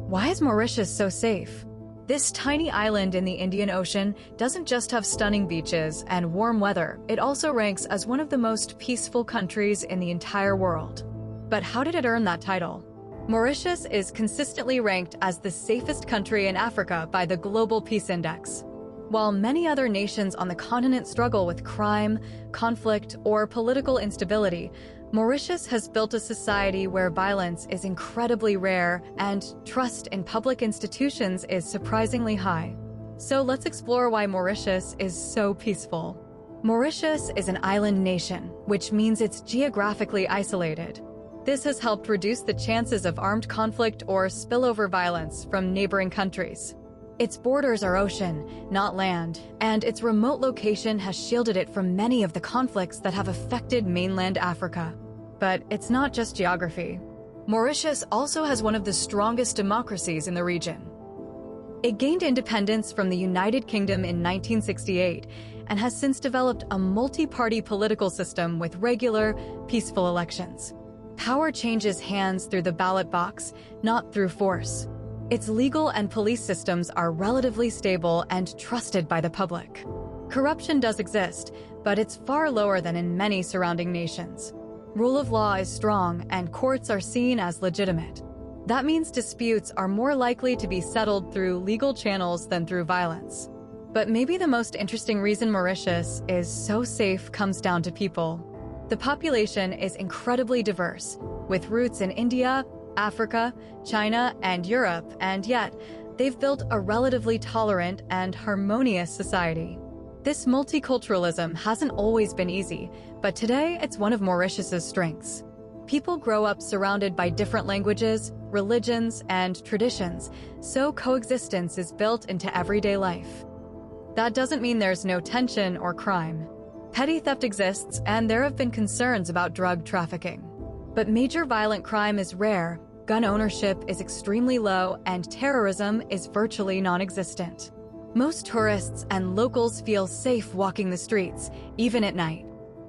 Why is Mauritius so safe? This tiny island in the Indian Ocean doesn't just have stunning beaches and warm weather, it also ranks as one of the most peaceful countries in the entire world. But how did it earn that title? Mauritius is consistently ranked as the safest country in Africa by the Global Peace Index. While many other nations on the continent struggle with crime, conflict, or political instability, Mauritius has built a society where violence is incredibly rare and trust in public institutions is surprisingly high. So let's explore why Mauritius is so peaceful. Mauritius is an island nation, which means it's geographically isolated. This has helped reduce the chances of armed conflict or spillover violence from neighboring countries. Its borders are ocean, not land, and its remote location has shielded it from many of the conflicts that have affected mainland Africa. But it's not just geography. Mauritius also has one of the strongest democracies in the region. It gained independence from the United Kingdom in 1968 and has since developed a multi-party political system with regular, peaceful elections. Power changes hands through the ballot box, not through force. Its legal and police systems are relatively stable and trusted by the public. Corruption does exist, but it's far lower than in many surrounding nations. Rule of law is strong, and courts are seen as legitimate. That means disputes are more likely to be settled through legal channels than through violence. But maybe the most interesting reason Mauritius is so safe comes down to people. The population is incredibly diverse, with roots in India, Africa, China, and Europe, and yet they've built a relatively tolerant and harmonious society. This multiculturalism hasn't always been easy, but today it's one of Mauritius's strengths. People grow up surrounded by different languages, religions, and traditions, so coexistence is built into everyday life. That doesn't mean there's no tension or crime. Petty theft exists, and there have been concerns about drug trafficking. But major violent crime is rare, gun ownership is extremely low, and terrorism is virtually non-existent. Most tourists and locals feel safe walking the streets, even at night.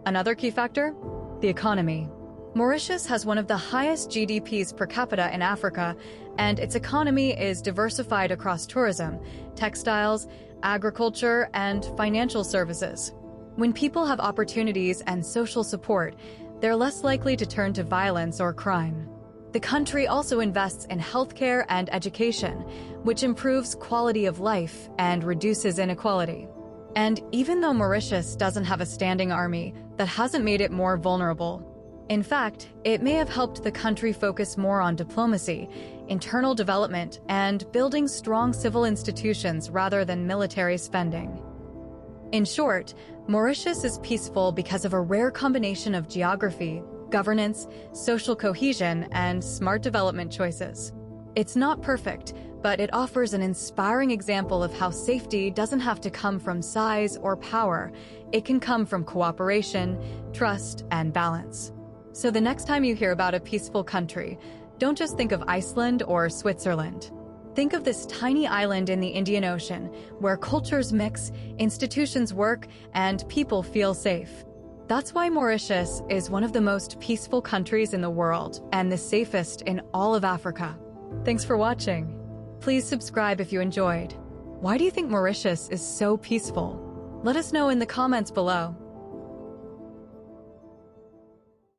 Another key factor? The economy. Mauritius has one of the highest GDPs per capita in Africa, and its economy is diversified across tourism, textiles, agriculture, and financial services. When people have opportunities and social support, they're less likely to turn to violence or crime. The country also invests in healthcare and education, which improves quality of life and reduces inequality. And even though Mauritius doesn't have a standing army, that hasn't made it more vulnerable. In fact, it may have helped the country focus more on diplomacy, internal development, and building strong civil institutions rather than military spending. In short, Mauritius is peaceful because of a rare combination of geography, governance, social cohesion, and smart development choices. It's not perfect, but it offers an inspiring example of how safety doesn't have to come from size or power. It can come from cooperation, trust, and balance. So the next time you hear about a peaceful country, don't just think of Iceland or Switzerland. Think of this tiny island in the Indian Ocean, where cultures mix, institutions work, and people feel safe. That's why Mauritius is one of the most peaceful countries in the world and the safest in all of Africa. Thanks for watching. Please subscribe if you enjoyed. Why do you think Mauritius is so peaceful? Let us know in the comments below.